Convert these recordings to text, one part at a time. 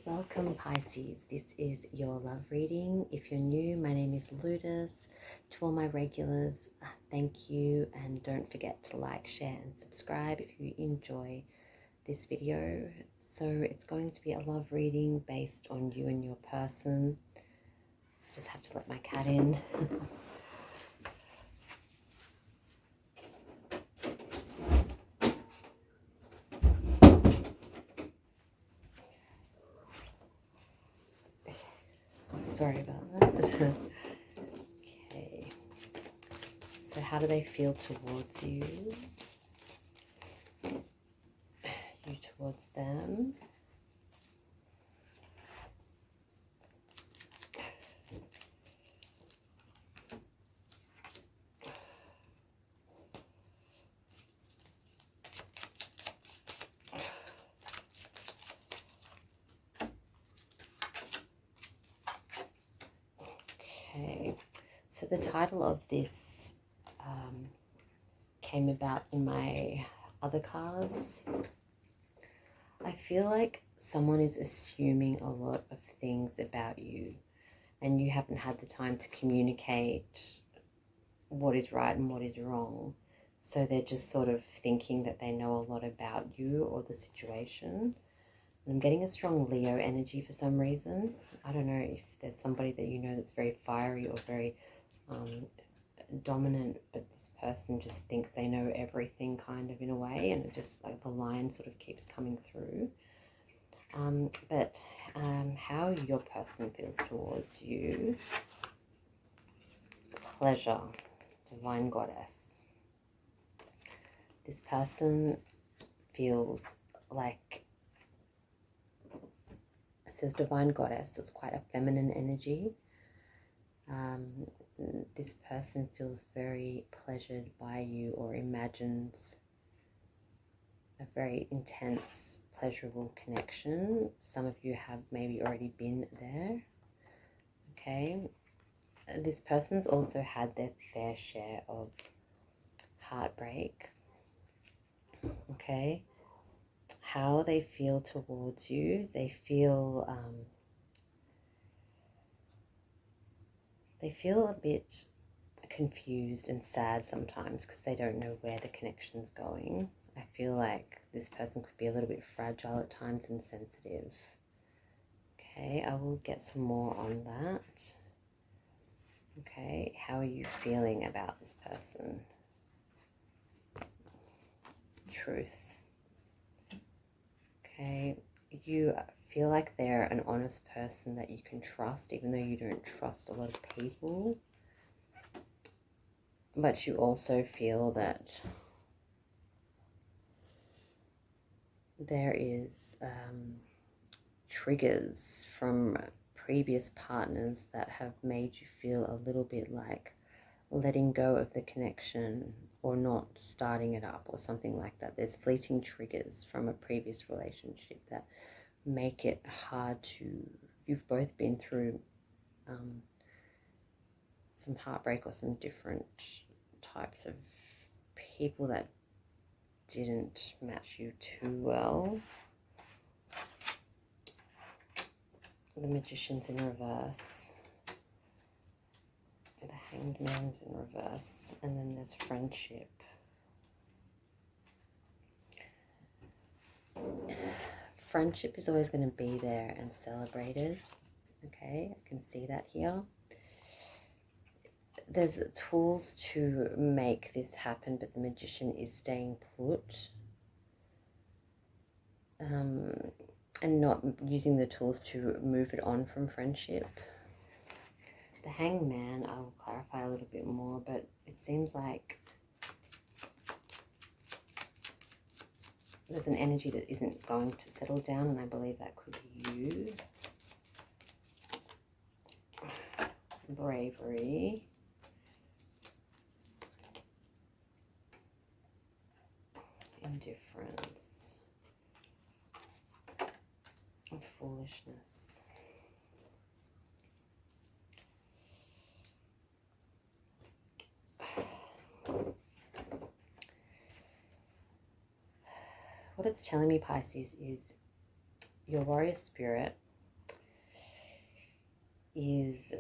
Welcome Pisces, this is your love reading. If you're new, my name is Ludus. To all my regulars, thank you, and don't forget to like, share and subscribe if you enjoy this video. So it's going to be a love reading based on you and your person. Just have to let my cat in. Sorry about that. Okay. So how do they feel towards you? You towards them? Okay, so the title of this came about in my other cards. I feel like someone is assuming a lot of things about you and you haven't had the time to communicate what is right and what is wrong. So they're just sort of thinking that they know a lot about you or the situation. I'm getting a strong Leo energy for some reason. I don't know if there's somebody that you know that's very fiery or very dominant, but this person just thinks they know everything kind of in a way, and it just like the line sort of keeps coming through. But how your person feels towards you. Pleasure, divine goddess. This person feels like, it says divine goddess, so it's quite a feminine energy. This person feels very pleasured by you or imagines a very intense, pleasurable connection. Some of you have maybe already been there. Okay. This person's also had their fair share of heartbreak. Okay. How they feel towards you, they feel a bit confused and sad sometimes because they don't know where the connection's going. I feel like this person could be a little bit fragile at times and sensitive. Okay, I will get some more on that. Okay, how are you feeling about this person? Truth. Okay, you feel like they're an honest person that you can trust, even though you don't trust a lot of people. But you also feel that there is triggers from previous partners that have made you feel a little bit like letting go of the connection or not starting it up or something like that. There's fleeting triggers from a previous relationship that make it hard to, you've both been through some heartbreak or some different types of people that didn't match you too well. The Magician's in reverse. The Hanged Man's in reverse. And then there's friendship. Friendship is always going to be there and celebrated. Okay, I can see that here. There's tools to make this happen, but the Magician is staying put. And not using the tools to move it on from friendship. The Hanged Man, I will clarify a little bit more, but it seems like there's an energy that isn't going to settle down, and I believe that could be you. Bravery. Indifference. And foolishness. What it's telling me, Pisces, is your warrior spirit is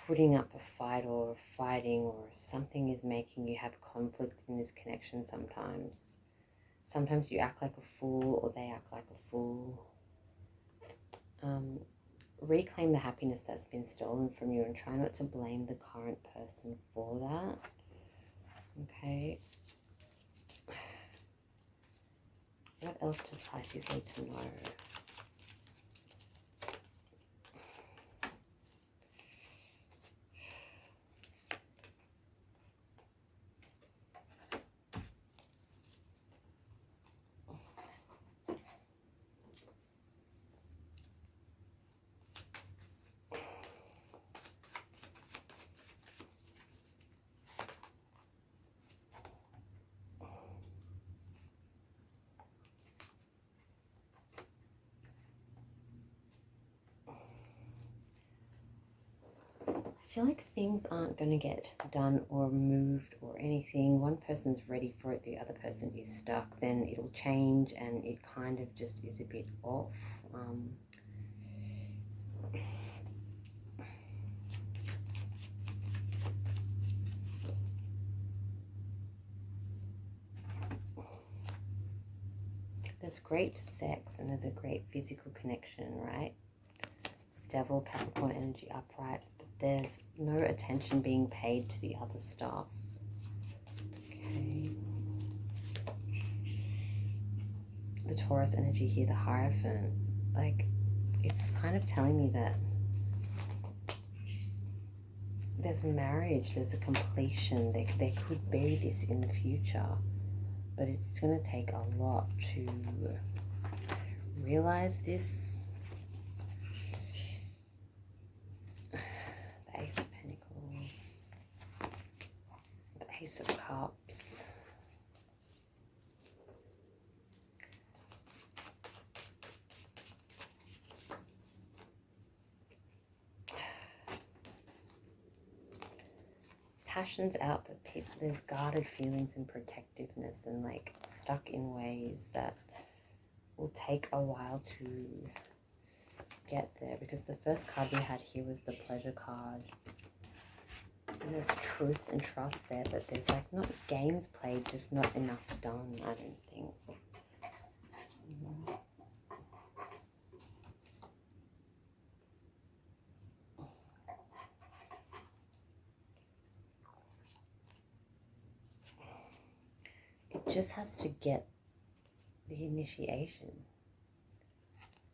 putting up a fight or fighting, or something is making you have conflict in this connection sometimes. Sometimes you act like a fool or they act like a fool. Reclaim the happiness that's been stolen from you and try not to blame the current person for that. Okay. What else does Pisces need to know? I feel like things aren't going to get done or moved or anything. One person's ready for it, the other person is stuck. Then it'll change and it kind of just is a bit off. There's great sex and there's a great physical connection, right? Devil, Capricorn energy upright, but there's no attention being paid to the other stuff. Okay. The Taurus energy here, the Hierophant, like, it's kind of telling me that there's marriage, there's a completion, there could be this in the future, but it's going to take a lot to realize this. The Ace of Pentacles, the Ace of Cups, passion's out, but there's guarded feelings and protectiveness and like stuck in ways that will take a while to get there, because the first card we had here was the Pleasure card. And there's truth and trust there, but there's like not games played, just not enough done, I don't think. It just has to get the initiation.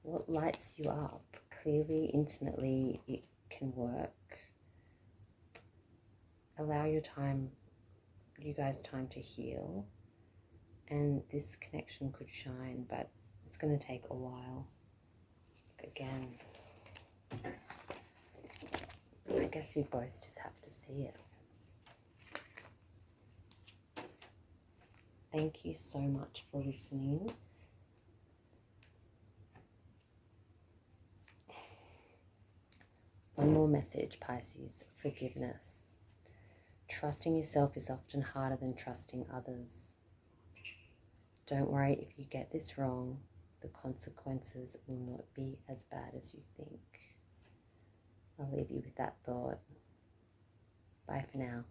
What lights you up? Clearly, intimately, it can work. Allow your time, you guys time to heal. And this connection could shine, but it's going to take a while. Again, I guess you both just have to see it. Thank you so much for listening. One more message, Pisces: forgiveness. Trusting yourself is often harder than trusting others. Don't worry if you get this wrong. The consequences will not be as bad as you think. I'll leave you with that thought. Bye for now.